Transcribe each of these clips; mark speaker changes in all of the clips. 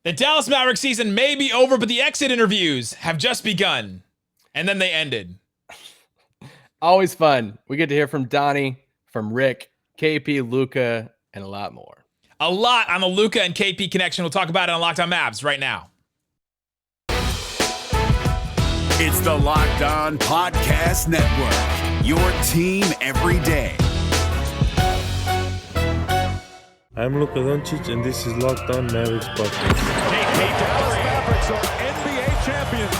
Speaker 1: The Dallas Mavericks season may be over, but the exit interviews have just begun. And then they ended.
Speaker 2: Always fun. We get to hear from Donnie, from Rick, KP, Luka, and a lot more.
Speaker 1: A lot on the Luka and KP connection. We'll talk about it on Locked On Mavs right now.
Speaker 3: It's the Locked On Podcast Network, your team every day.
Speaker 4: I'm Luka Doncic, and this is Locked On Mavericks Podcast.
Speaker 5: The Dallas Mavericks are NBA champions.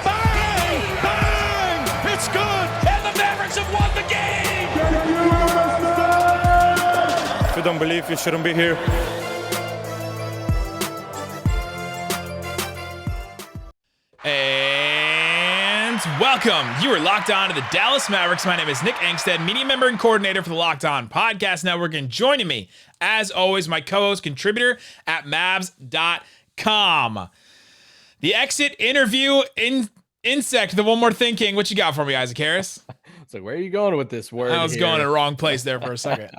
Speaker 5: Bang! Bang! It's good! And the Mavericks have won the game!
Speaker 4: If you don't believe, you shouldn't be here.
Speaker 1: And welcome. You are locked on to the Dallas Mavericks. My name is Nick Angstadt, media member and coordinator for the Locked On Podcast Network. And joining me, as always, my co-host contributor at Mavs.com. The exit interview insect, the one more thinking. What you got for me, Isaac Harris?
Speaker 2: It's like, where are you going with this word?
Speaker 1: I was
Speaker 2: here?
Speaker 1: going in the wrong place there for a second.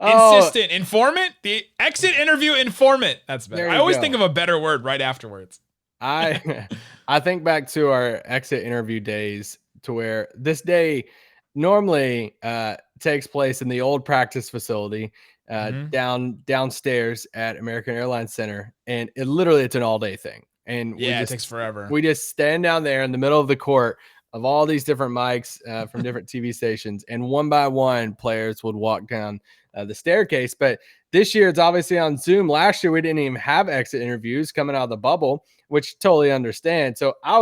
Speaker 1: Insistent informant, the exit interview informant. That's better. I always think of a better word right afterwards.
Speaker 2: I think back to our exit interview days, to where this day normally takes place in the old practice facility downstairs at American Airlines Center, and it's an all-day thing. And
Speaker 1: it takes forever.
Speaker 2: We just stand down there in the middle of the court of all these different mics from different TV stations, and one by one players would walk down the staircase. But this year it's obviously on Zoom. Last year we didn't even have exit interviews coming out of the bubble, which totally understand. So I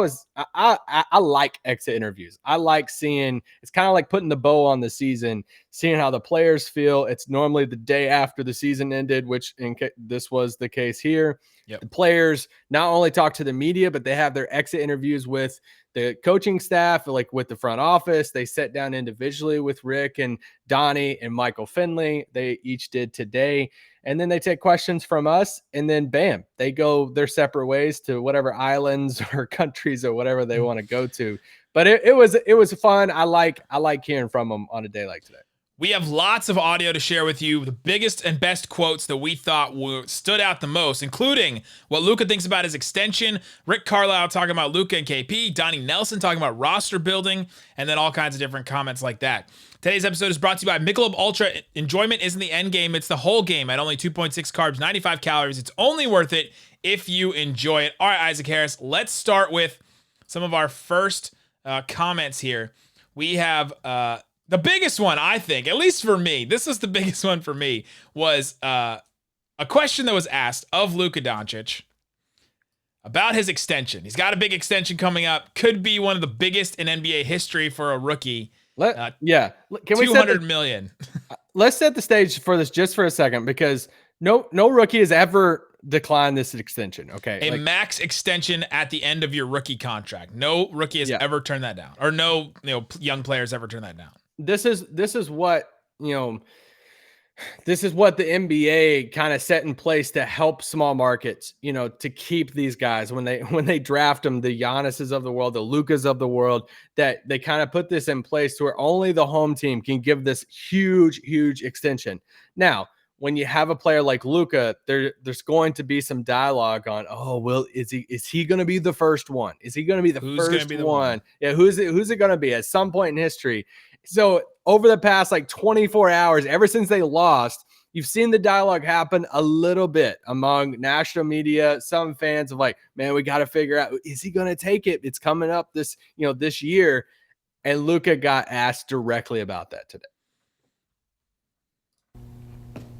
Speaker 2: like exit interviews. I like seeing, it's kind of like putting the bow on the season, seeing how the players feel. It's normally the day after the season ended, which this was the case here.
Speaker 1: Yep.
Speaker 2: The players not only talk to the media, but they have their exit interviews with the coaching staff, like with the front office. They sat down individually with Rick and Donnie and Michael Finley. They each did today. And then they take questions from us, and then bam, they go their separate ways to whatever islands or countries or whatever they want to go to. But it was fun. I like hearing from them on a day like today.
Speaker 1: We have lots of audio to share with you, the biggest and best quotes that we thought stood out the most, including what Luka thinks about his extension, Rick Carlisle talking about Luka and KP, Donnie Nelson talking about roster building, and then all kinds of different comments like that. Today's episode is brought to you by Michelob Ultra. Enjoyment isn't the end game, it's the whole game at only 2.6 carbs, 95 calories. It's only worth it if you enjoy it. All right, Isaac Harris, let's start with some of our first comments here. We have... the biggest one, I think, at least for me, this is the biggest one for me, was a question that was asked of Luka Doncic about his extension. He's got a big extension coming up. Could be one of the biggest in NBA history for a rookie.
Speaker 2: Can we
Speaker 1: $200 million.
Speaker 2: Let's set the stage for this just for a second, because no rookie has ever declined this extension. Okay,
Speaker 1: a max extension at the end of your rookie contract. No rookie has ever turned that down, or no young players ever turned that down.
Speaker 2: This is what this is what the NBA kind of set in place to help small markets, to keep these guys when they draft them, the Giannis's of the world, the Lukas of the world, that they kind of put this in place to where only the home team can give this huge extension. Now, when you have a player like Luka, there's going to be some dialogue on, is he going to be the first one? Is he going to be the first one? Yeah, who's it going to be at some point in history? So over the past 24 hours, ever since they lost, you've seen the dialogue happen a little bit among national media. Some fans of man, we got to figure out, is he going to take it? It's coming up this year. And Luka got asked directly about that today.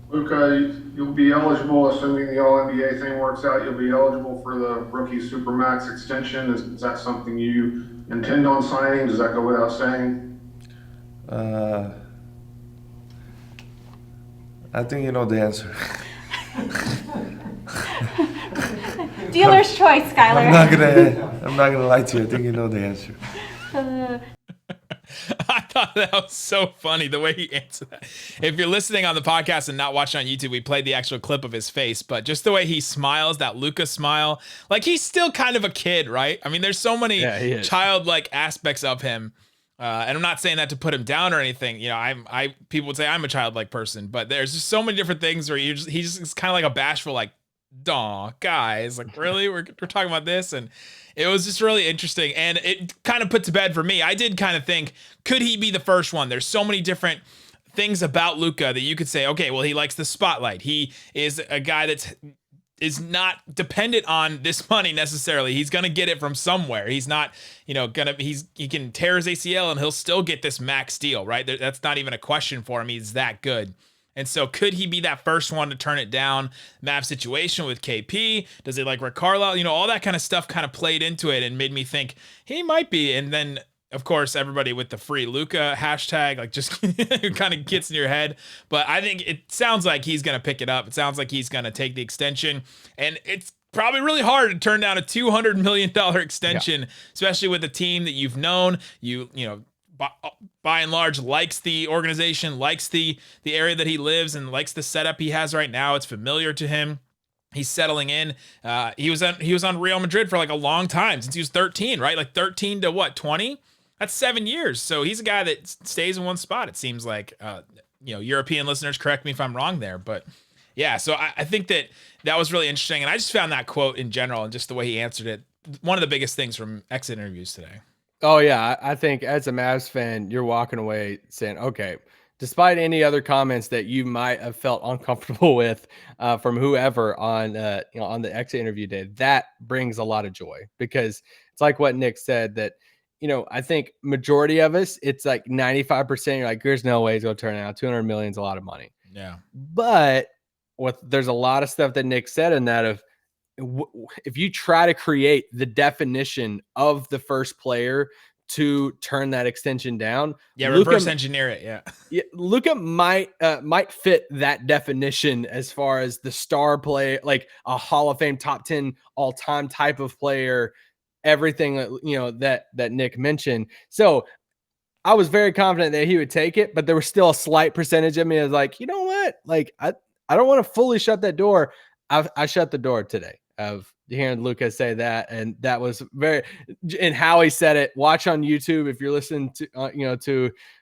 Speaker 6: Luka, you'll be eligible, assuming the All-NBA thing works out, you'll be eligible for the rookie Supermax extension. Is that something you intend on signing? Does that go without saying?
Speaker 4: I think you know the answer.
Speaker 7: Dealer's choice, Skylar.
Speaker 4: I'm not gonna lie to you. I think you know the answer.
Speaker 1: I thought that was so funny, the way he answered that. If you're listening on the podcast and not watching on YouTube, we played the actual clip of his face, but just the way he smiles, that Luka smile, he's still kind of a kid, right? I mean, there's so many childlike aspects of him. And I'm not saying that to put him down or anything. People would say I'm a childlike person, but there's just so many different things where he's just kind of like a bashful, Aw, guys, like really, we're talking about this, and it was just really interesting, and it kind of put to bed for me. I did kind of think, could he be the first one? There's so many different things about Luka that you could say, okay, well, he likes the spotlight. He is a guy is not dependent on this money necessarily. He's gonna get it from somewhere. He's not, he can tear his ACL and he'll still get this max deal, right? That's not even a question for him. He's that good. And so could he be that first one to turn it down? Mavs situation with KP. Does he like Rick Carlisle? All that kind of stuff kind of played into it and made me think he might be. And then, of course, everybody with the free Luka hashtag, like just kind of gets in your head. But I think it sounds like he's going to pick it up. It sounds like he's going to take the extension. And it's probably really hard to turn down a $200 million extension, especially with a team that you've known, by and large likes the organization, likes the area that he lives, and likes the setup he has right now. It's familiar to him. He's settling in. He was on Real Madrid for like a long time, since he was 13, right? Like 13 to what, 20? That's 7 years. So he's a guy that stays in one spot, it seems like. European listeners, correct me if I'm wrong there, but yeah. So I think that was really interesting, and I just found that quote in general and just the way he answered it one of the biggest things from exit interviews today.
Speaker 2: Oh, yeah. I think as a Mavs fan, you're walking away saying, okay, despite any other comments that you might have felt uncomfortable with from whoever on the exit interview day, that brings a lot of joy, because it's like what Nick said, that, I think majority of us, it's like 95%. You're like, there's no way he's going to turn out. 200 million is a lot of money.
Speaker 1: Yeah.
Speaker 2: But there's a lot of stuff that Nick said in that of, if you try to create the definition of the first player to turn that extension down,
Speaker 1: reverse engineer it.
Speaker 2: Yeah, Luka might fit that definition as far as the star player, like a Hall of Fame top 10 all time type of player, everything that Nick mentioned. So I was very confident that he would take it, but there was still a slight percentage of me that was like, you know what? Like, I don't want to fully shut that door. I shut the door today of hearing Luka say that, and that was and how he said it. Watch on YouTube if you're listening to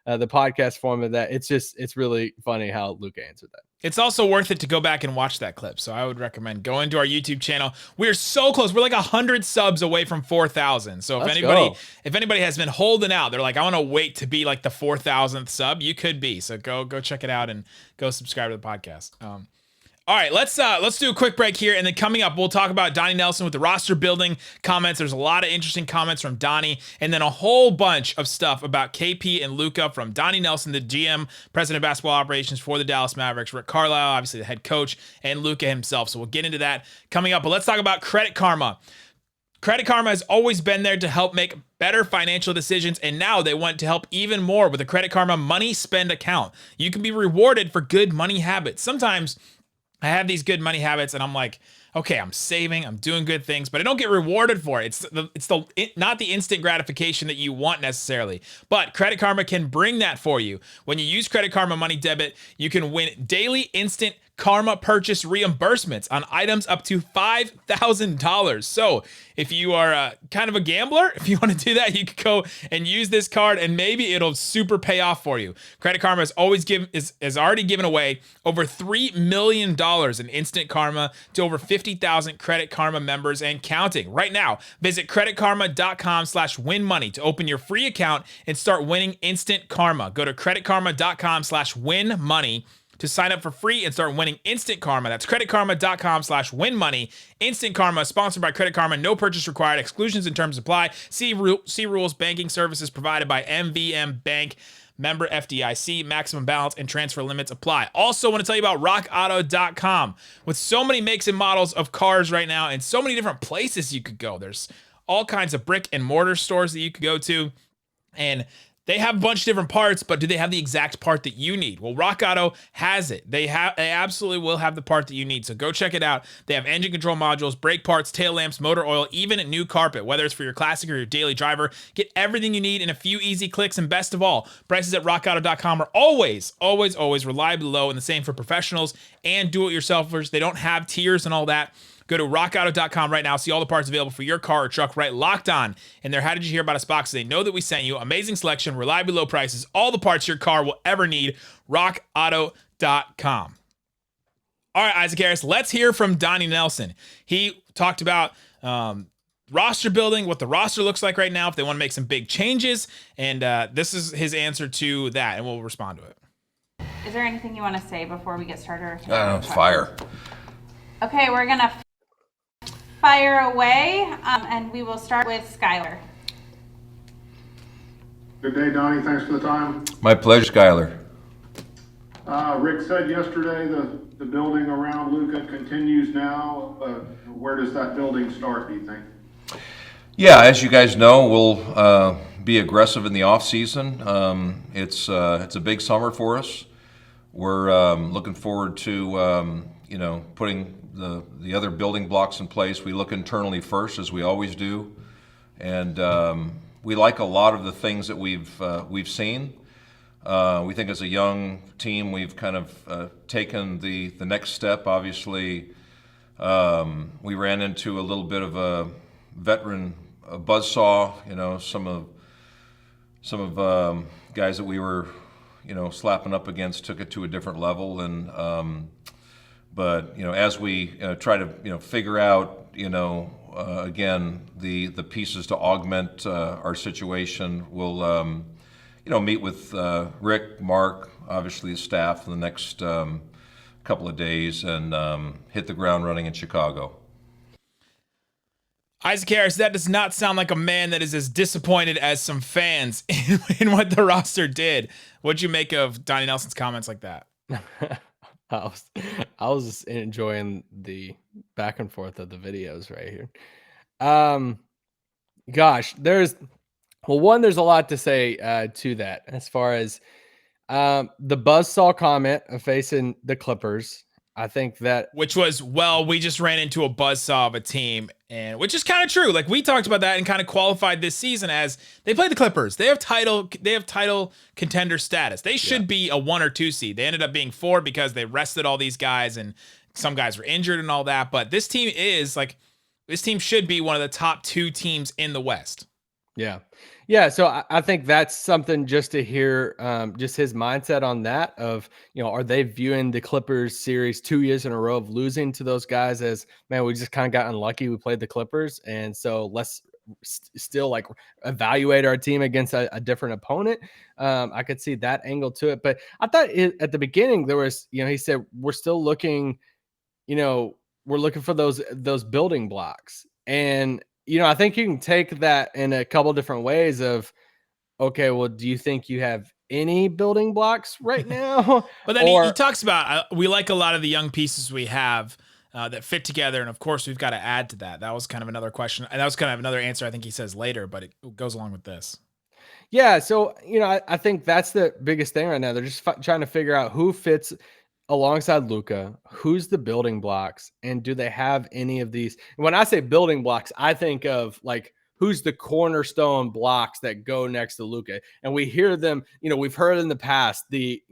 Speaker 2: the podcast form of that. It's really funny how Luka answered that.
Speaker 1: It's also worth it to go back and watch that clip. So I would recommend going to our YouTube channel. We're so close. We're like 100 subs away from 4,000. So if anybody has been holding out, they're like, I want to wait to be like the 4,000th sub, you could be. So go check it out and go subscribe to the podcast. All right, let's do a quick break here, and then coming up, we'll talk about Donnie Nelson with the roster building comments. There's a lot of interesting comments from Donnie, and then a whole bunch of stuff about KP and Luka from Donnie Nelson, the GM, president of basketball operations for the Dallas Mavericks, Rick Carlisle, obviously the head coach, and Luka himself. So we'll get into that coming up, but let's talk about Credit Karma. Credit Karma has always been there to help make better financial decisions, and now they want to help even more with the Credit Karma Money Spend account. You can be rewarded for good money habits. Sometimes I have these good money habits and I'm like, okay, I'm saving, I'm doing good things, but I don't get rewarded for it. It's not the instant gratification that you want necessarily, but Credit Karma can bring that for you. When you use Credit Karma Money Debit, you can win daily instant Karma purchase reimbursements on items up to $5,000. So if you are kind of a gambler, if you want to do that, you can go and use this card and maybe it'll super pay off for you. Credit Karma has already given away over $3 million in instant Karma to over 50,000 Credit Karma members and counting. Right now, visit creditkarma.com/winmoney to open your free account and start winning instant Karma. Go to creditkarma.com/winmoney to sign up for free and start winning instant Karma. That's creditkarma.com/winmoney. Instant Karma, sponsored by Credit Karma. No purchase required. Exclusions and terms apply. See rules. Banking services provided by MVM Bank. Member FDIC. Maximum balance and transfer limits apply. Also want to tell you about rockauto.com. With so many makes and models of cars right now and so many different places you could go. There's all kinds of brick and mortar stores that you could go to, and they have a bunch of different parts, but do they have the exact part that you need? Well, Rock Auto has it. They absolutely will have the part that you need. So go check it out. They have engine control modules, brake parts, tail lamps, motor oil, even a new carpet. Whether it's for your classic or your daily driver, get everything you need in a few easy clicks. And best of all, prices at rockauto.com are always reliably low, and the same for professionals and do-it-yourselfers. They don't have tiers and all that. Go to rockauto.com right now. See all the parts available for your car or truck right locked on in their How Did You Hear About Us box. So they know that we sent you. Amazing selection, reliably low prices, all the parts your car will ever need. rockauto.com. All right, Isaac Harris, let's hear from Donnie Nelson. He talked about roster building, what the roster looks like right now, if they want to make some big changes, and this is his answer to that, and we'll respond to it.
Speaker 7: Is there anything you want to say before we get started?
Speaker 8: Fire.
Speaker 7: Okay, we're going to fire away, and we will start with Skylar.
Speaker 6: Good day, Donnie. Thanks for the time.
Speaker 8: My pleasure, Skyler.
Speaker 6: Rick said yesterday the building around Luka continues now. Where does that building start, do you think?
Speaker 8: Yeah, as you guys know, we'll be aggressive in the off season. It's a big summer for us. We're looking forward to putting the other building blocks in place. We look internally first, as we always do, and we like a lot of the things that we've seen. We think as a young team, we've kind of taken the next step. Obviously, we ran into a little bit of a veteran buzzsaw. Some of guys that we were slapping up against took it to a different level. And but as we try to figure out again the pieces to augment our situation, we'll meet with Rick, Mark, obviously the staff, in the next couple of days, and hit the ground running in Chicago.
Speaker 1: Isaac Harris, that does not sound like a man that is as disappointed as some fans in what the roster did. What'd you make of Donnie Nelson's comments like that?
Speaker 2: I was just enjoying the back and forth of the videos right here. Gosh, there's a lot to say to that as far as the buzzsaw comment of facing the Clippers. I think that,
Speaker 1: which was, we just ran into a buzzsaw of a team, and which is kind of true. Like, we talked about that and kind of qualified this season as they play the Clippers. They have title contender status. They should be a 1 or 2 seed. They ended up being 4 because they rested all these guys and some guys were injured and all that. But this team should be one of the top 2 teams in the West.
Speaker 2: Yeah. So I think that's something just to hear, just his mindset on that of, are they viewing the Clippers series 2 years in a row of losing to those guys as, man, we just kind of got unlucky. We played the Clippers. And so let's still evaluate our team against a different opponent. I could see that angle to it, but I thought at the beginning there was, he said, we're still looking, we're looking for those building blocks. And I think you can take that in a couple different ways of, okay, well, do you think you have any building blocks right now?
Speaker 1: But then he talks about, we like a lot of the young pieces we have that fit together. And of course we've got to add to that. That was kind of another question. And that was kind of another answer I think he says later, but it goes along with this.
Speaker 2: Yeah. So, I think that's the biggest thing right now. They're just trying to figure out who fits alongside Luka, who's the building blocks, and do they have any of these? When I say building blocks, I think of who's the cornerstone blocks that go next to Luka. And we hear them, we've heard in the past the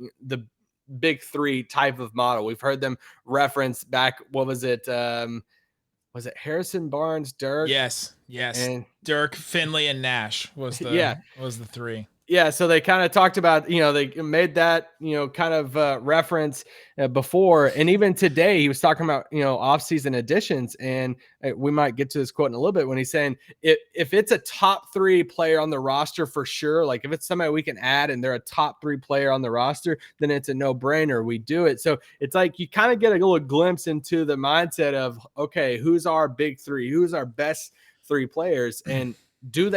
Speaker 2: big 3 type of model. We've heard them reference back. What was it? Was it Harrison Barnes, Dirk?
Speaker 1: Yes. And Dirk, Finley, and Nash was the 3.
Speaker 2: Yeah, so they kind of talked about, they made that, kind of reference before. And even today, he was talking about, off-season additions. And we might get to this quote in a little bit when he's saying, if it's a top 3 player on the roster for sure, like if it's somebody we can add and they're a top 3 player on the roster, then it's a no-brainer. We do it. So it's like you kind of get a little glimpse into the mindset of, okay, who's our big 3? Who's our best 3 players? And do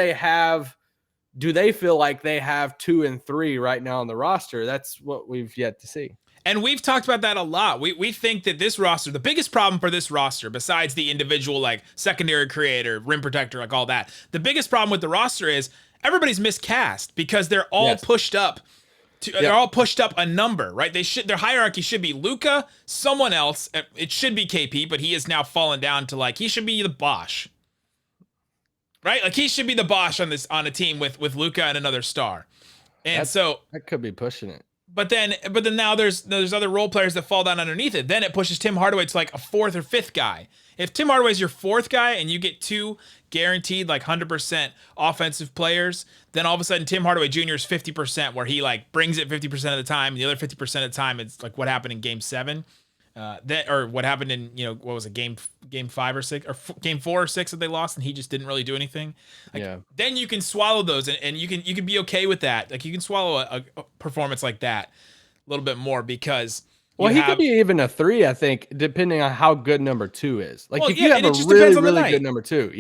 Speaker 2: they feel like they have 2 and 3 right now on the roster? That's what we've yet to see.
Speaker 1: And we've talked about that a lot. We think that this roster, the biggest problem for this roster, besides the individual secondary creator, rim protector, all that, the biggest problem with the roster is everybody's miscast because they're all pushed up. They're all pushed up a number, right? Their hierarchy should be Luka, someone else. It should be KP, but he has now fallen down to he should be the Bosch. Right? He should be the Bosch on a team with Luka and another star. And
Speaker 2: that could be pushing it.
Speaker 1: But then now there's other role players that fall down underneath it. Then it pushes Tim Hardaway to a 4th or 5th guy. If Tim Hardaway's your 4th guy and you get 2 guaranteed 100% offensive players, then all of a sudden Tim Hardaway Jr. is 50%, where he brings it 50% of the time. The other 50% of the time it's what happened in Game 7. that or what happened in what was it, game 5 or 6 or game 4 or 6 that they lost and he just didn't really do anything. Then you can swallow those and you can be okay with that. Like you can swallow a performance like that a little bit more because
Speaker 2: he could be even a 3, I think, depending on how good number 2 is. Like if you have a really good number 2,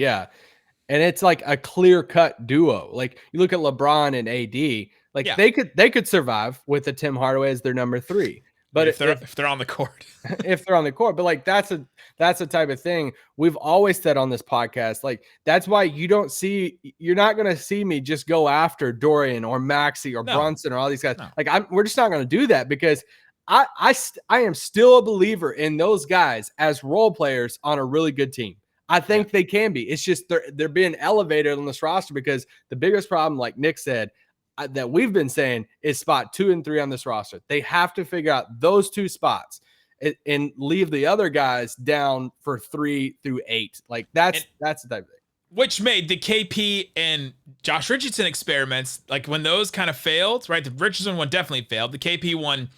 Speaker 2: and it's like a clear-cut duo. Like you look at LeBron and AD, like they could survive with a Tim Hardaway as their number 3. But
Speaker 1: if they're on the court,
Speaker 2: if they're on the court, but like that's a type of thing we've always said on this podcast. Like that's why you're not going to see me just go after Dorian or Maxey or Brunson or all these guys. No. Like we're just not going to do that because I am still a believer in those guys as role players on a really good team. I think they can be. It's just they're being elevated on this roster because the biggest problem, like Nick said, that we've been saying is spot 2 and 3 on this roster. They have to figure out those 2 spots and leave the other guys down for 3 through 8. Like that's the type of thing.
Speaker 1: Which made the KP and Josh Richardson experiments, like when those kind of failed, right? The Richardson one definitely failed. The KP one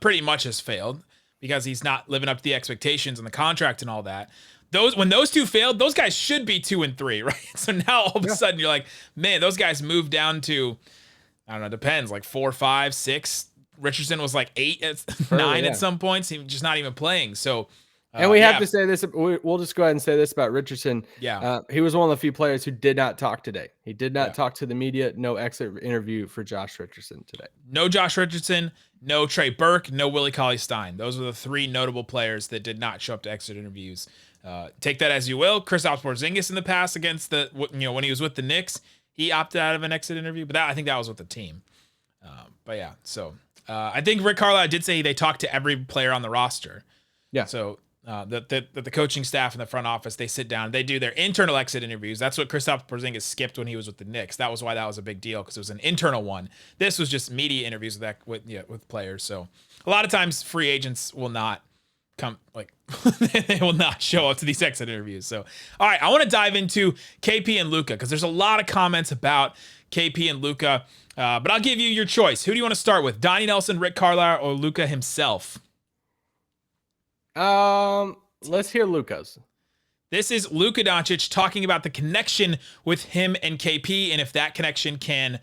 Speaker 1: pretty much has failed because he's not living up to the expectations and the contract and all that. When those 2 failed, those guys should be 2 and 3, right? So now all of a sudden you're like, man, those guys moved down to, I don't know, depends, like 4, 5, 6. Richardson was like 8, 9 at some points. He was just not even playing. So,
Speaker 2: and we have to say this. We'll just go ahead and say this about Richardson. He was one of the few players who did not talk today. He did not talk to the media. No exit interview for Josh Richardson today.
Speaker 1: No Josh Richardson, no Trey Burke, no Willie Cauley-Stein. Those were the 3 notable players that did not show up to exit interviews. Take that as you will. Kristaps Porzingis in the past against when he was with the Knicks, he opted out of an exit interview, but I think that was with the team. But yeah, so I think Rick Carlisle did say they talked to every player on the roster.
Speaker 2: Yeah.
Speaker 1: So the coaching staff and the front office, they sit down, they do their internal exit interviews. That's what Kristaps Porzingis skipped when he was with the Knicks. That was why that was a big deal because it was an internal one. This was just media interviews with players. So a lot of times free agents will not they will not show up to these exit interviews. So, all right, I want to dive into KP and Luka because there's a lot of comments about KP and Luka, but I'll give you your choice. Who do you want to start with? Donnie Nelson, Rick Carlisle, or Luka himself?
Speaker 2: Let's hear Luka's.
Speaker 1: This is Luka Doncic talking about the connection with him and KP, and if that connection can,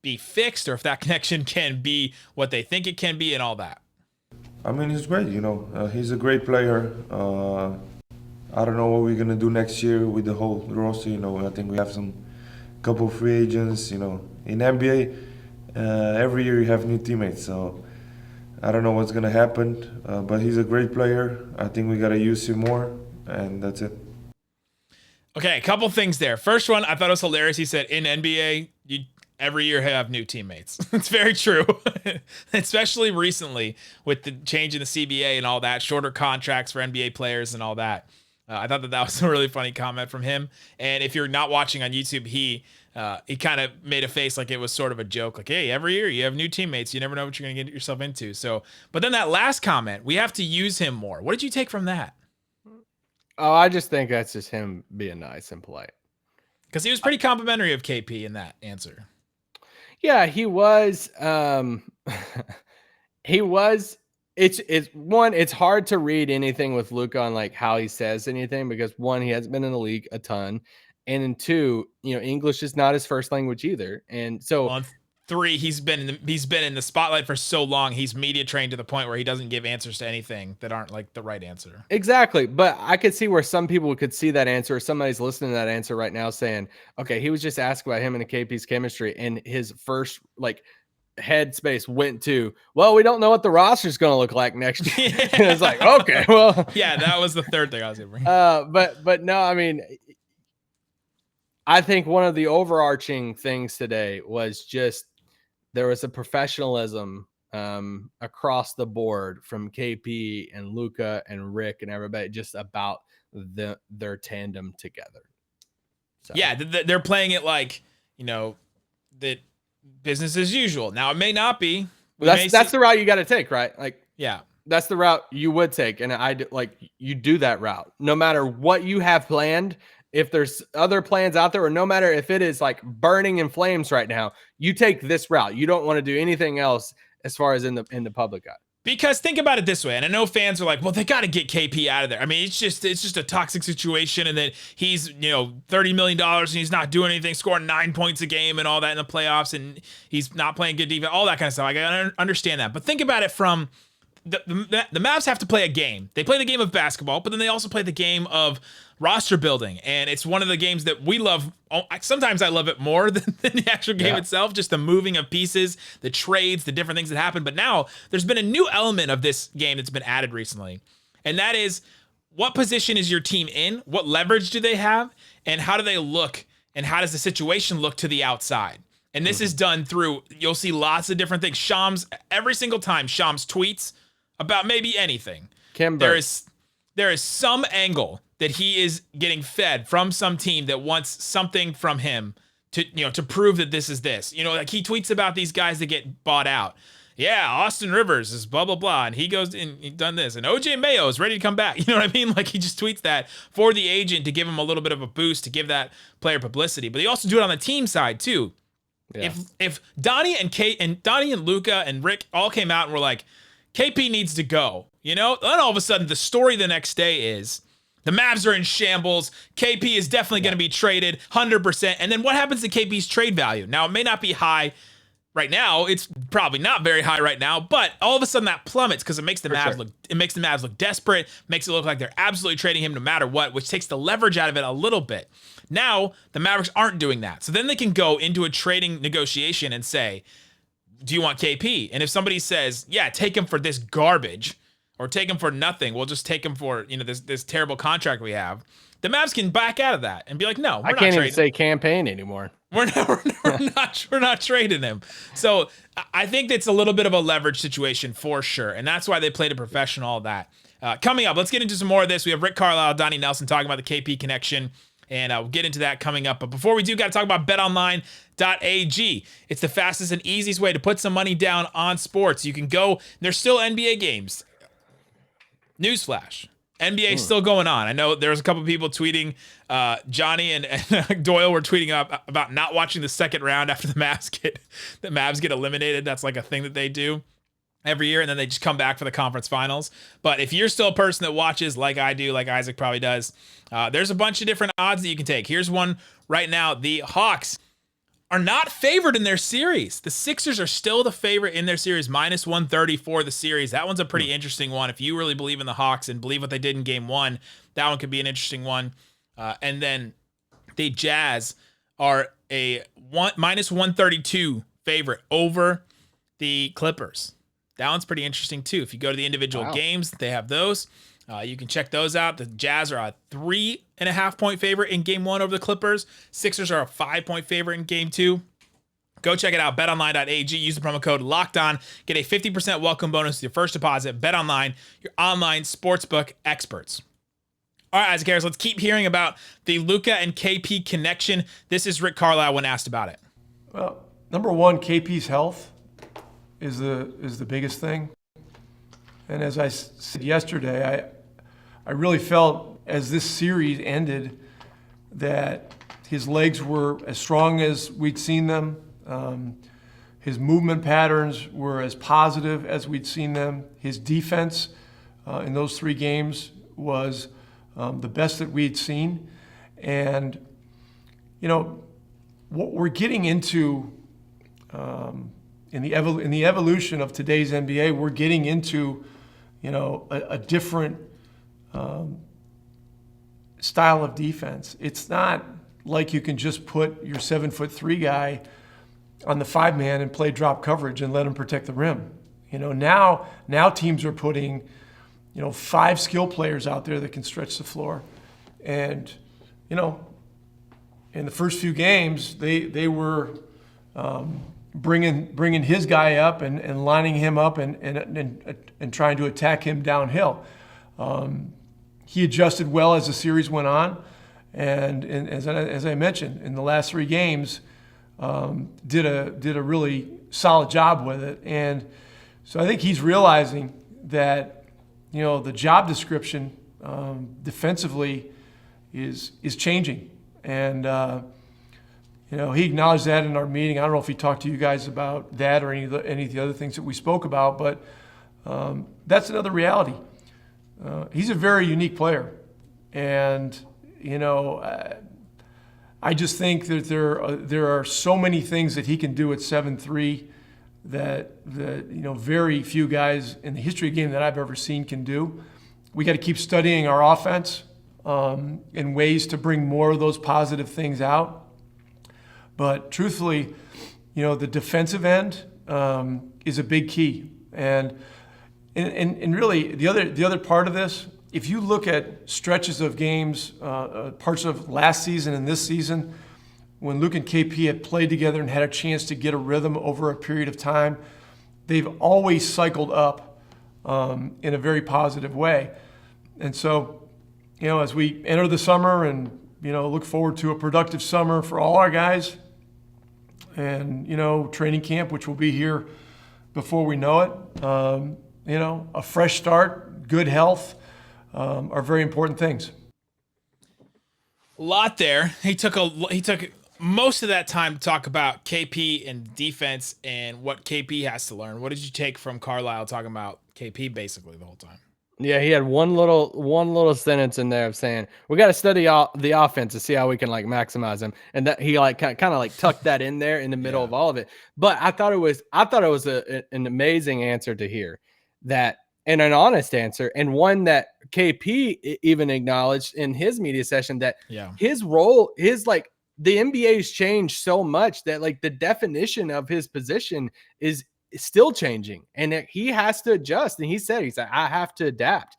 Speaker 1: be fixed, or if that connection can be what they think it can be, and all that.
Speaker 4: I mean, he's great, he's a great player. I don't know what we're going to do next year with the whole roster, I think we have some couple free agents, in NBA, every year you have new teammates, so I don't know what's going to happen, but he's a great player. I think we got to use him more, and that's it.
Speaker 1: Okay, a couple things there. First one, I thought it was hilarious. He said, in NBA, you every year have new teammates. It's very true, especially recently with the change in the CBA and all that, shorter contracts for NBA players and all that. I thought that was a really funny comment from him. And if you're not watching on YouTube, he kind of made a face like it was sort of a joke, like, hey, every year you have new teammates. You never know what you're going to get yourself into. So, but then that last comment, we have to use him more. What did you take from that?
Speaker 2: Oh, I just think that's just him being nice and polite.
Speaker 1: Because he was pretty complimentary of KP in that answer.
Speaker 2: Yeah, he was. He was. It's hard to read anything with Luka on like how he says anything because one, he hasn't been in the league a ton, and then two, English is not his first language either, and so
Speaker 1: on 3, he's been in the spotlight for so long. He's media trained to the point where he doesn't give answers to anything that aren't like the right answer.
Speaker 2: Exactly, but I could see where some people could see that answer, or somebody's listening to that answer right now, saying, "Okay, he was just asked about him and KP's chemistry," and his first headspace went to, well, we don't know what the roster is going to look like next year. And it's like, okay, well,
Speaker 1: yeah, that was the third thing I was going to bring.
Speaker 2: But no, I mean, I think one of the overarching things today was just there was a professionalism across the board from KP and Luka and Rick and everybody just about their tandem together. So.
Speaker 1: Yeah, they're playing it like, that business as usual. Now it may not be.
Speaker 2: That's the route you got to take, right? Like,
Speaker 1: yeah,
Speaker 2: that's the route you would take, and you do that route no matter what you have planned. If there's other plans out there, or no matter if it is like burning in flames right now, you take this route. You don't want to do anything else as far as in the public eye.
Speaker 1: Because think about it this way, and I know fans are like, well, they got to get KP out of there. I mean, it's just a toxic situation, and that he's, $30 million and he's not doing anything, scoring 9 points a game and all that in the playoffs, and he's not playing good defense, all that kind of stuff. I can understand that. But think about it from the Mavs have to play a game. They play the game of basketball, but then they also play the game of roster building, and it's one of the games that we love. Sometimes I love it more than the actual game itself, just the moving of pieces, the trades, the different things that happen. But now there's been a new element of this game that's been added recently, and that is, what position is your team in? What leverage do they have? And how do they look? And how does the situation look to the outside? And this is done through, you'll see lots of different things. Every single time Shams tweets about maybe anything, there is some angle that he is getting fed from some team that wants something from him to prove that this is this. Like he tweets about these guys that get bought out. Yeah, Austin Rivers is blah, blah, blah. And he goes and he's done this. And OJ Mayo is ready to come back. You know what I mean? Like he just tweets that for the agent to give him a little bit of a boost, to give that player publicity. But they also do it on the team side too. Yeah. If Donnie and Luka and Rick all came out and were like, KP needs to go, then all of a sudden the story the next day is the Mavs are in shambles. KP is definitely going to be traded 100%. And then what happens to KP's trade value? Now, it may not be high right now. It's probably not very high right now, but all of a sudden that plummets because it makes the Mavs look desperate, makes it look like they're absolutely trading him no matter what, which takes the leverage out of it a little bit. Now, the Mavericks aren't doing that. So then they can go into a trading negotiation and say, do you want KP? And if somebody says, yeah, take him for this garbage, or take him for nothing, we'll just take him for this terrible contract we have, the Mavs can back out of that and be like, no, we're not trading.
Speaker 2: I can't even say campaign anymore.
Speaker 1: We're not trading him. So I think that's a little bit of a leverage situation for sure, and that's why they played a professional. All that coming up. Let's get into some more of this. We have Rick Carlisle, Donnie Nelson talking about the KP connection, and we'll get into that coming up. But before we do, got to talk about BetOnline.ag. It's the fastest and easiest way to put some money down on sports. You can go. There's still NBA games. Newsflash. NBA is still going on. I know there's a couple people tweeting. Johnny and Doyle were tweeting up about not watching the second round after the Mavs get eliminated. That's like a thing that they do every year, and then they just come back for the conference finals. But if you're still a person that watches like I do, like Isaac probably does, there's a bunch of different odds that you can take. Here's one right now. The Hawks are not favored in their series. The Sixers are still the favorite in their series, -130 for the series. That one's a pretty interesting one. If you really believe in the Hawks and believe what they did in game one, that one could be an interesting one. And then the Jazz are a -132 favorite over the Clippers. That one's pretty interesting too. If you go to the individual games, they have those. You can check those out. The Jazz are a 3.5 point favorite in game one over the Clippers. Sixers are a 5-point favorite in game two. Go check it out. BetOnline.ag. Use the promo code LOCKEDON. Get a 50% welcome bonus with your first deposit. BetOnline, your online sportsbook experts. All right, Isaac Harris, let's keep hearing about the Luka and KP connection. This is Rick Carlisle when asked about it.
Speaker 9: Well, number one, KP's health is the biggest thing. And as I said yesterday, I really felt as this series ended that his legs were as strong as we'd seen them. His movement patterns were as positive as we'd seen them. His defense in those 3 games was the best that we'd seen. And, what we're getting into in the evolution of today's NBA, we're getting into a different style of defense. It's not like you can just put your 7'3" guy on the 5-man and play drop coverage and let him protect the rim. Now teams are putting 5 skill players out there that can stretch the floor. And in the first few games, they were bringing his guy up and lining him up and trying to attack him downhill. He adjusted well as the series went on, and as I mentioned, in the last 3 games, did a really solid job with it. And so I think he's realizing that the job description defensively is changing, and he acknowledged that in our meeting. I don't know if he talked to you guys about that or any of the other things that we spoke about, but That's another reality. He's a very unique player. And, I just think that there are so many things that he can do at 7'3" that very few guys in the history of the game that I've ever seen can do. We got to keep studying our offense in ways to bring more of those positive things out. But truthfully, the defensive end is a big key. And really, the other part of this, if you look at stretches of games, parts of last season and this season, when Luka and KP had played together and had a chance to get a rhythm over a period of time, they've always cycled up in a very positive way. And so, as we enter the summer and, look forward to a productive summer for all our guys and, training camp, which will be here before we know it, a fresh start, good health, are very important things.
Speaker 1: A lot there. He took most of that time to talk about KP and defense and what KP has to learn. What did you take from Carlisle talking about KP basically the whole time?
Speaker 2: Yeah, he had one little sentence in there of saying we got to study the offense to see how we can maximize him, and that he kind of tucked that in there in the middle of all of it. But I thought it was an amazing answer to hear that. And an honest answer, and one that KP even acknowledged in his media session that his role is the NBA's changed so much that the definition of his position is still changing, and that he has to adjust. And he's like, I have to adapt.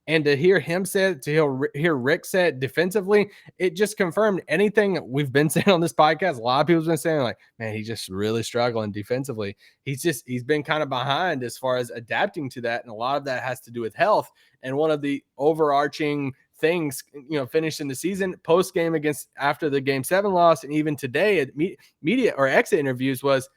Speaker 2: And to hear him say it, to hear Rick say it defensively, it just confirmed anything that we've been saying on this podcast. A lot of people have been saying, man, he's just really struggling defensively. He's been kind of behind as far as adapting to that. And a lot of that has to do with health. And one of the overarching things, finishing the season post game after the Game 7 loss, and even today at media or exit interviews was,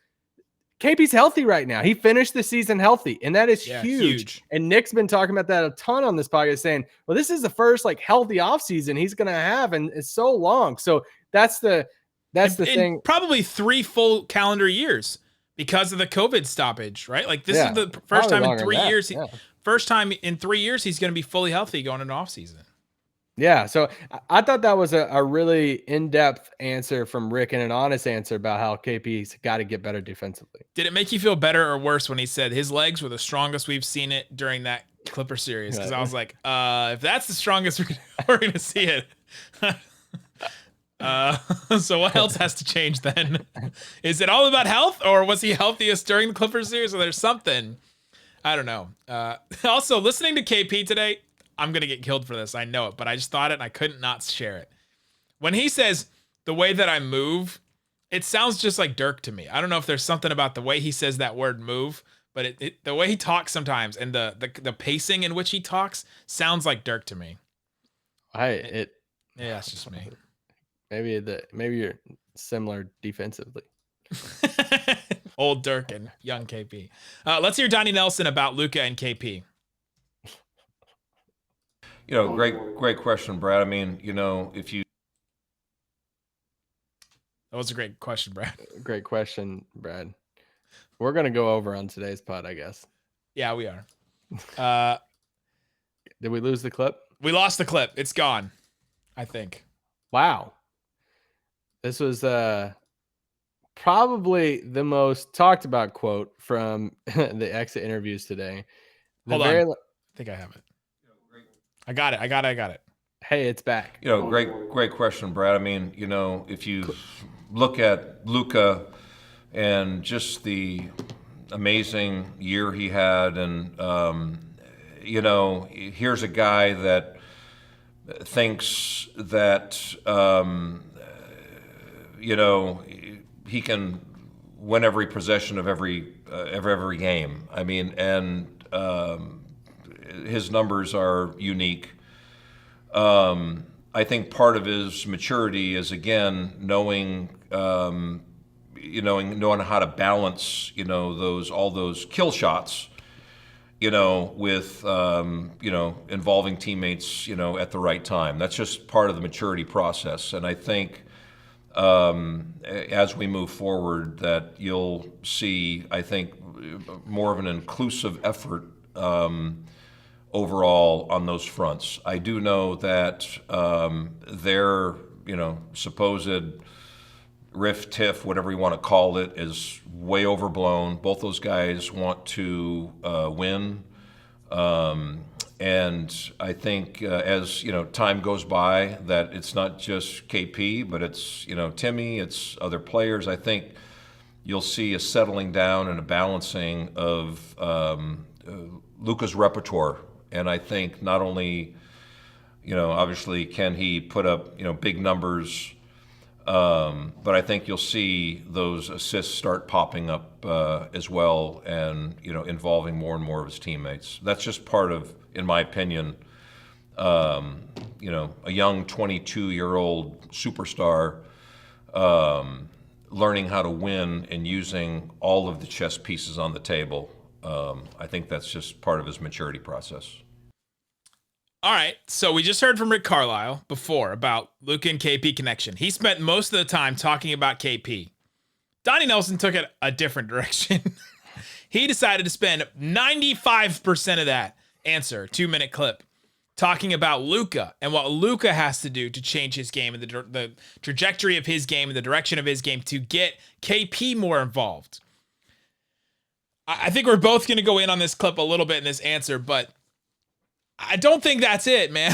Speaker 2: KP's healthy right now. He finished the season healthy, and that is huge. And Nick's been talking about that a ton on this podcast, saying, well, this is the first healthy offseason he's going to have, and it's so long. So that's the thing.
Speaker 1: Probably 3 full calendar years because of the COVID stoppage, right? This is the first time in 3 years. First time in 3 years he's going to be fully healthy going into offseason.
Speaker 2: Yeah, so I thought that was a really in-depth answer from Rick and an honest answer about how KP's got to get better defensively.
Speaker 1: Did it make you feel better or worse when he said his legs were the strongest we've seen it during that Clipper series? Because I was like, if that's the strongest we're going to see it. So what else has to change then? Is it all about health, or was he healthiest during the Clipper series, or there's something? I don't know. Also, listening to KP today, I'm going to get killed for this. I know it, but I just thought it and I couldn't not share it. When he says the way that I move, it sounds just like Dirk to me. I don't know if there's something about the way he says that word move, but the way he talks sometimes and the pacing in which he talks sounds like Dirk to me. Yeah, it's just me.
Speaker 2: Maybe you're similar defensively.
Speaker 1: Old Dirk and young KP. Let's hear Donnie Nelson about Luka and KP.
Speaker 8: Great question, Brad. I mean, if you.
Speaker 1: That was a great question, Brad.
Speaker 2: Great question, Brad. We're going to go over on today's pod, I guess.
Speaker 1: Yeah, we are.
Speaker 2: Did we lose the clip?
Speaker 1: We lost the clip. It's gone, I think.
Speaker 2: Wow. This was probably the most talked about quote from the exit interviews today.
Speaker 1: Hold on. I think I have it. I got it.
Speaker 2: Hey, it's back.
Speaker 8: Great question, Brad. I mean, if you look at Luka and just the amazing year he had, and here's a guy that thinks that he can win every possession of every game. I mean, and his numbers are unique. I think part of his maturity is, again, knowing how to balance, all those kill shots, with involving teammates, at the right time. That's just part of the maturity process. And I think as we move forward, that you'll see, I think, more of an inclusive effort overall on those fronts. I do know that their, supposed riff, tiff, whatever you want to call it, is way overblown. Both those guys want to win. And I think as time goes by, that it's not just KP, but it's Timmy, it's other players. I think you'll see a settling down and a balancing of Luka's repertoire. And I think not only obviously can he put up big numbers, but I think you'll see those assists start popping up as well, and involving more and more of his teammates. That's just part of, in my opinion, a young 22-year-old superstar learning how to win and using all of the chess pieces on the table. I think that's just part of his maturity process.
Speaker 1: All right, so we just heard from Rick Carlisle before about Luka and KP connection. He spent most of the time talking about KP. Donnie Nelson took it a different direction. He decided to spend 95% of that answer, 2-minute clip, talking about Luka and what Luka has to do to change his game and the trajectory of his game and the direction of his game to get KP more involved. I think we're both going to go in on this clip a little bit in this answer, but I don't think that's it, man.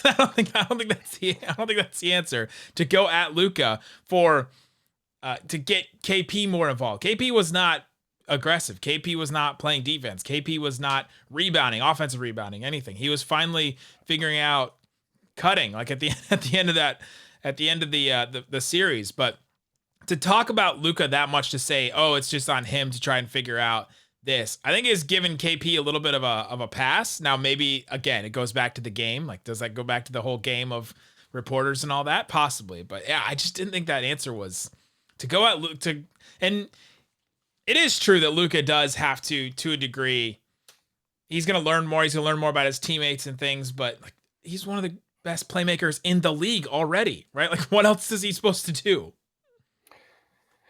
Speaker 1: I don't think that's the answer to go at Luka for to get KP more involved. KP was not aggressive. KP was not playing defense. KP was not rebounding, offensive rebounding, anything. He was finally figuring out cutting, like at the end of the series. But to talk about Luka that much, to say, oh, it's just on him to try and figure out this, I think is giving KP a little bit of a pass. Now, maybe again, it goes back to the game. Like, does that go back to the whole game of reporters and all that? Possibly. But yeah, I just didn't think that answer was to go at Luka. And it is true that Luka does have to a degree. He's going to learn more. He's going to learn more about his teammates and things, but like, he's one of the best playmakers in the league already, right? Like, what else is he supposed to do?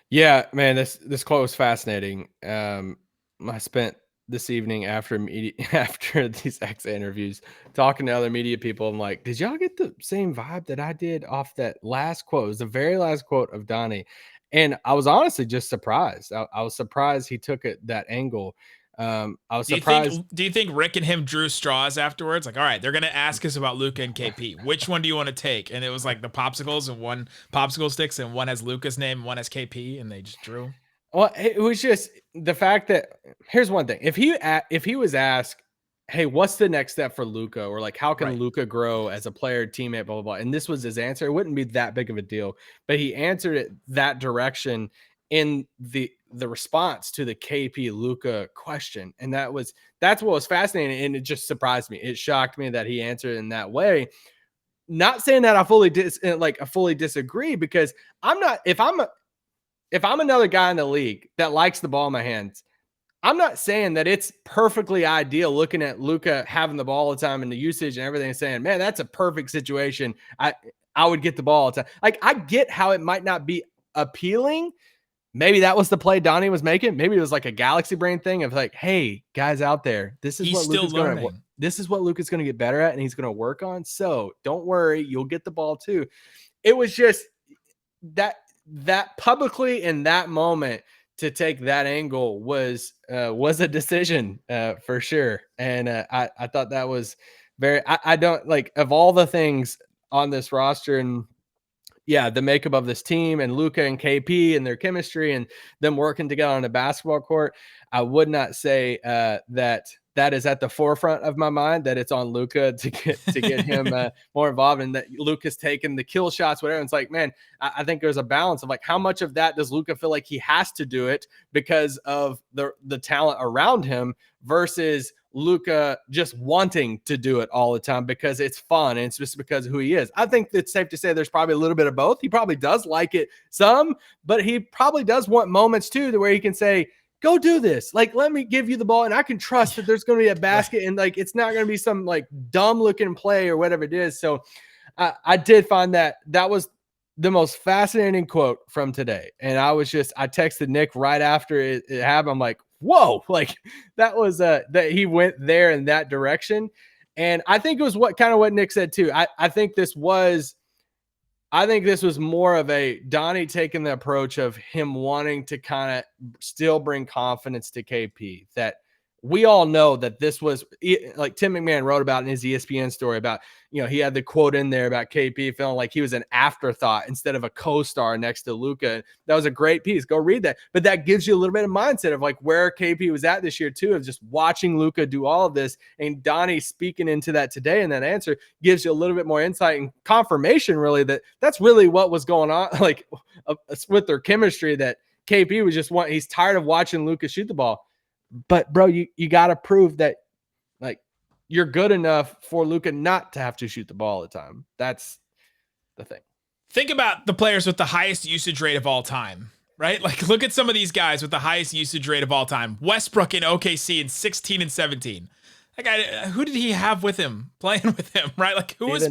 Speaker 2: Yeah, man, this quote was fascinating. I spent this evening after these X interviews talking to other media people. I'm like, did y'all get the same vibe that I did off that last quote? It was the very last quote of Donnie. And I was honestly just surprised. I was surprised he took it that angle. I was surprised.
Speaker 1: Do you think Rick and him drew straws afterwards? Like, all right, they're going to ask us about Luka and KP. Which one do you want to take? And it was like the popsicles, and one popsicle sticks, and one has Luka's name, and one has KP, and they just drew.
Speaker 2: Well, it was just the fact that, here's one thing. If he was asked, hey, what's the next step for Luka? Or like, how can Luka grow as a player, teammate, blah, blah, blah. And this was his answer. It wouldn't be that big of a deal, but he answered it that direction in the response to the KP Luka question. And that's what was fascinating. And it just surprised me. It shocked me that he answered in that way. Not saying that I fully disagree, because if I'm another guy in the league that likes the ball in my hands, I'm not saying that it's perfectly ideal looking at Luka having the ball all the time and the usage and everything, and saying, man, that's a perfect situation. I would get the ball all the time. Like, I get how it might not be appealing. Maybe that was the play Donnie was making. Maybe it was like a galaxy brain thing of like, hey, guys out there, this is what Luka's going to get better at, and he's going to work on. So don't worry, you'll get the ball too. It was just that publicly in that moment to take that angle was a decision for sure. And I thought that was very, I don't like, of all the things on this roster and the makeup of this team and Luka and KP and their chemistry and them working together on a basketball court, I would not say that is at the forefront of my mind, that it's on Luka to get him more involved, and that Luka's taking the kill shots, whatever. And it's like, man, I think there's a balance of like, how much of that does Luka feel like he has to do it because of the talent around him, versus Luka just wanting to do it all the time because it's fun and it's just because of who he is. I think it's safe to say there's probably a little bit of both. He probably does like it some, but he probably does want moments too, to where he can say, go do this. Like, let me give you the ball, and I can trust that there's going to be a basket, and like, it's not going to be some like dumb looking play or whatever it is. So I did find that was the most fascinating quote from today. And I texted Nick right after it happened. I'm like, whoa, like that was that he went there in that direction. And I think it was what Nick said too. I think this was more of a Donnie taking the approach of him wanting to kind of still bring confidence to KP, that we all know that this was, like Tim McMahon wrote about in his ESPN story about, he had the quote in there about KP feeling like he was an afterthought instead of a co-star next to Luka. That was a great piece. Go read that. But that gives you a little bit of mindset of like where KP was at this year too, of just watching Luka do all of this. And Donnie speaking into that today, and that answer gives you a little bit more insight and confirmation really that that's really what was going on, like with their chemistry, that KP was just he's tired of watching Luka shoot the ball. But bro, you got to prove that like you're good enough for Luka not to have to shoot the ball all the time. That's the thing.
Speaker 1: Think about the players with the highest usage rate of all time, right? Like look at some of these guys with the highest usage rate of all time. Westbrook in OKC in 16 and 17. That guy, who did he have with him, playing with him, right? Like who was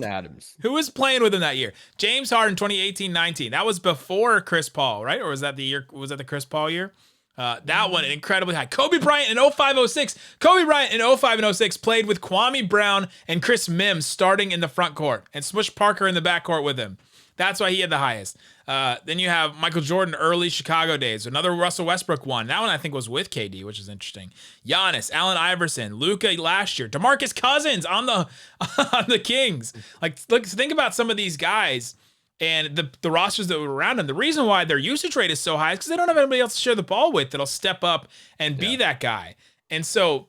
Speaker 1: playing with him that year? James Harden 2018-19. That was before Chris Paul, right? Or was that the Chris Paul year? That one incredibly high. Kobe Bryant in 05-06. Kobe Bryant in 05 and 06 played with Kwame Brown and Chris Mims starting in the front court and Smush Parker in the backcourt with him. That's why he had the highest. Then you have Michael Jordan early Chicago days. Another Russell Westbrook one. That one I think was with KD, which is interesting. Giannis, Allen Iverson, Luka last year, DeMarcus Cousins on the Kings. Like look, think about some of these guys and the rosters that were around them. The reason why their usage rate is so high is because they don't have anybody else to share the ball with that'll step up and be that guy. And so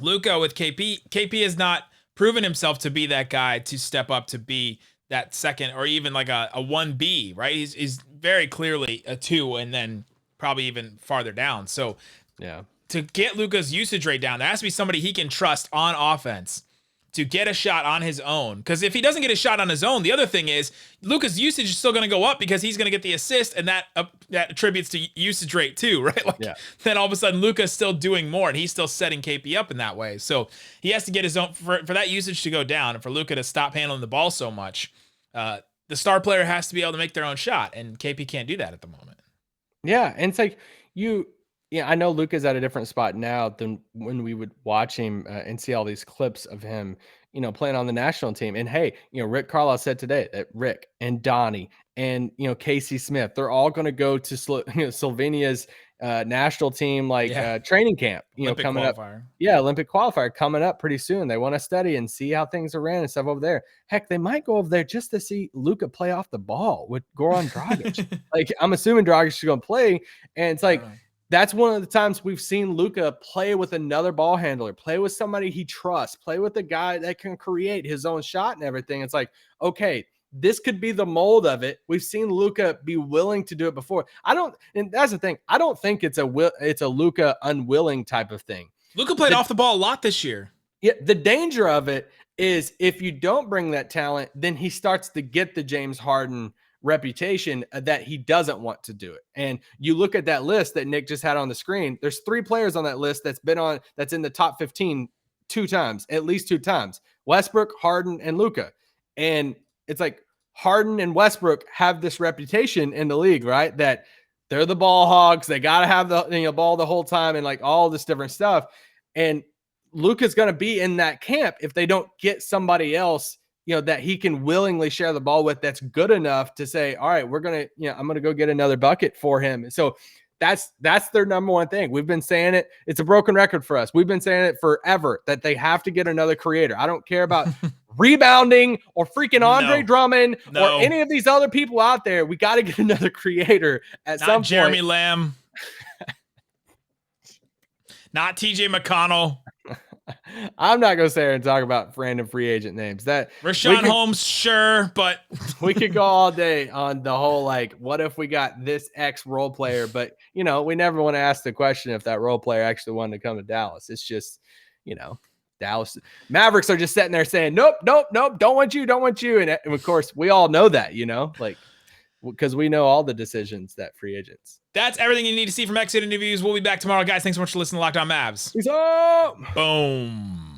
Speaker 1: Luka with KP has not proven himself to be that guy to step up to be that second or even like a 1B, right? He's very clearly a 2 and then probably even farther down. So to get Luka's usage rate down, there has to be somebody he can trust on offense to get a shot on his own. Because if he doesn't get a shot on his own, the other thing is Luka's usage is still going to go up because he's going to get the assist, and that attributes to usage rate too, right? Like then all of a sudden Luka's still doing more, and he's still setting KP up in that way. So he has to get his own for that usage to go down, and for Luka to stop handling the ball so much. The star player has to be able to make their own shot, and KP can't do that at the moment.
Speaker 2: Yeah, and it's like I know Luka's at a different spot now than when we would watch him and see all these clips of him, playing on the national team. And hey, Rick Carlisle said today that Rick and Donnie and, Casey Smith, they're all going to go to Slovenia's national team, training camp,
Speaker 1: Olympic
Speaker 2: coming
Speaker 1: qualifier.
Speaker 2: up. Yeah. Olympic qualifier coming up pretty soon. They want to study and see how things are ran and stuff over there. Heck, they might go over there just to see Luka play off the ball with Goran Dragic. Like, I'm assuming Dragic is going to play. And it's like, that's one of the times we've seen Luka play with another ball handler, play with somebody he trusts, play with a guy that can create his own shot and everything. It's like, okay, this could be the mold of it. We've seen Luka be willing to do it before. And that's the thing. I don't think it's a Luka unwilling type of thing.
Speaker 1: Luka played off the ball a lot this year.
Speaker 2: Yeah, the danger of it is if you don't bring that talent, then he starts to get the James Harden reputation that he doesn't want to do it. And you look at that list that Nick just had on the screen, there's 3 players on that list that's in the top 15 at least two times. Westbrook, Harden, and Luka. And it's like Harden and Westbrook have this reputation in the league, right? That they're the ball hogs. They got to have the ball the whole time and like all this different stuff. And Luka's going to be in that camp if they don't get somebody else that he can willingly share the ball with that's good enough to say, all right, I'm going to go get another bucket for him. So that's their number one thing. We've been saying it. It's a broken record for us. We've been saying it forever that they have to get another creator. I don't care about rebounding or freaking Andre Drummond or any of these other people out there. We got to get another creator at some point.
Speaker 1: Jeremy Lamb. Not TJ McConnell.
Speaker 2: I'm not going to sit here and talk about random free agent names. That
Speaker 1: Rashawn Holmes, sure, but
Speaker 2: we could go all day on the whole, like, what if we got this X role player? But, we never want to ask the question if that role player actually wanted to come to Dallas. It's just, Dallas Mavericks are just sitting there saying, nope, don't want you. And of course, we all know that, because we know all the decisions that free agents.
Speaker 1: That's everything you need to see from Exit Interviews. We'll be back tomorrow, guys. Thanks so much for listening to Locked On Mavs.
Speaker 2: Peace out.
Speaker 1: Boom.